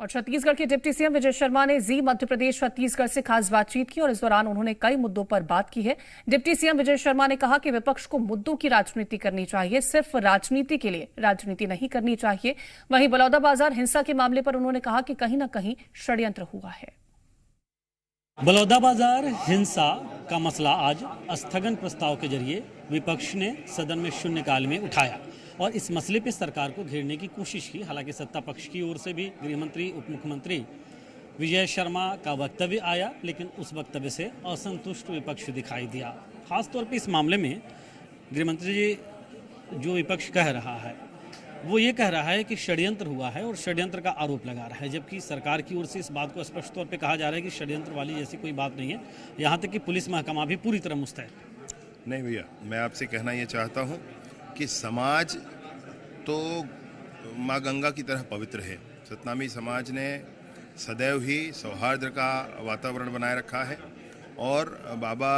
और छत्तीसगढ़ के deputy CM Vijay Sharma ने जी मध्य प्रदेश छत्तीसगढ़ से खास बातचीत की और इस दौरान उन्होंने कई मुद्दों पर बात की है। डिप्टी सीएम विजय शर्मा ने कहा कि विपक्ष को मुद्दों की राजनीति करनी चाहिए, सिर्फ राजनीति के लिए राजनीति नहीं करनी चाहिए। वहीं बलौदाबाजार हिंसा के मामले पर उन्होंने कहा कि कहीं न कहीं षड्यंत्र हुआ है। बलौदाबाजार हिंसा का मसला आज स्थगन प्रस्ताव के जरिए विपक्ष ने सदन में शून्यकाल में उठाया और इस मसले पर सरकार को घेरने की कोशिश की। हालांकि सत्ता पक्ष की ओर से भी गृह मंत्री, उप मुख्यमंत्री विजय शर्मा का वक्तव्य आया, लेकिन उस वक्तव्य से असंतुष्ट विपक्ष दिखाई दिया। खासतौर पर इस मामले में गृह मंत्री जी जो विपक्ष कह रहा है वो ये कह रहा है कि षड्यंत्र हुआ है और षड्यंत्र का आरोप लगा रहा है, जबकि सरकार की ओर से इस बात को स्पष्ट तौर पे कहा जा रहा है कि षड्यंत्र वाली जैसी कोई बात नहीं है। यहाँ तक कि पुलिस महकमा भी पूरी तरह मुस्तैद। नहीं भैया, मैं आपसे कहना ये चाहता हूँ कि समाज तो माँ गंगा की तरह पवित्र है। सतनामी समाज ने सदैव ही सौहार्द का वातावरण बनाए रखा है और बाबा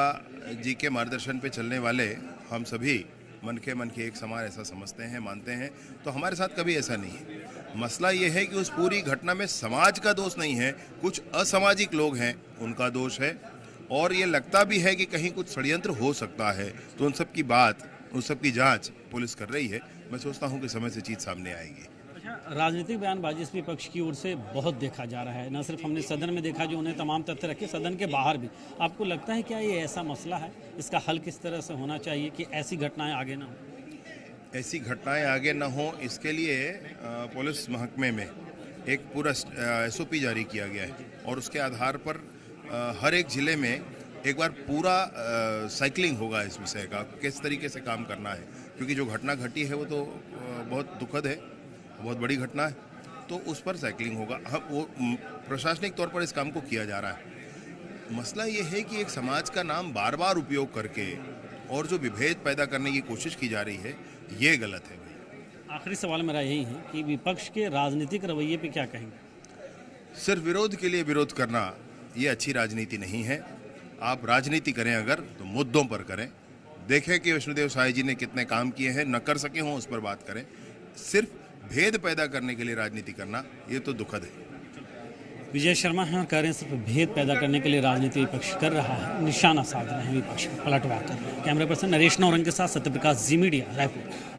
जी के मार्गदर्शन पे चलने वाले हम सभी मन के एक समान ऐसा समझते हैं, मानते हैं। तो हमारे साथ कभी ऐसा नहीं है। मसला ये है कि उस पूरी घटना में समाज का दोष नहीं है, कुछ असामाजिक लोग हैं उनका दोष है और ये लगता भी है कि कहीं कुछ षड्यंत्र हो सकता है। तो उन सब की बात, उन सब की जांच पुलिस कर रही है। मैं सोचता हूँ कि समय से चीज़ सामने आएगी। राजनीतिक बयानबाजी इस विपक्ष की ओर से बहुत देखा जा रहा है। न सिर्फ हमने सदन में देखा जो उन्हें तमाम तथ्य रखे, सदन के बाहर भी। आपको लगता है क्या ये ऐसा मसला है, इसका हल किस तरह से होना चाहिए कि ऐसी घटनाएं आगे ना हो? ऐसी घटनाएं आगे ना हो, इसके लिए पुलिस महकमे में एक पूरा SOP जारी किया गया है और उसके आधार पर हर एक ज़िले में एक बार पूरा साइकिलिंग होगा इस विषय का, किस तरीके से काम करना है। क्योंकि जो घटना घटी है वो तो बहुत दुखद है, बहुत बड़ी घटना है, तो उस पर साइकिलिंग होगा। हम वो प्रशासनिक तौर पर इस काम को किया जा रहा है। मसला ये है कि एक समाज का नाम बार बार उपयोग करके और जो विभेद पैदा करने की कोशिश की जा रही है, ये गलत है। आखिरी सवाल मेरा यही है कि विपक्ष के राजनीतिक रवैये पे क्या कहेंगे? सिर्फ विरोध के लिए विरोध करना ये अच्छी राजनीति नहीं है। आप राजनीति करें अगर तो मुद्दों पर करें। देखें कि विष्णुदेव साय जी ने कितने काम किए हैं, न कर सके हों उस पर बात करें। सिर्फ भेद पैदा करने के लिए राजनीति करना ये तो दुखद है। विजय शर्मा हैं, कह रहे हैं सिर्फ भेद पैदा करने के लिए राजनीति विपक्ष कर रहा है, निशाना साध रहे हैं विपक्ष, पलटवार कर रहे हैं। कैमरा पर्सन नरेश नौरंग के साथ सत्यप्रकाश, जी मीडिया, रायपुर।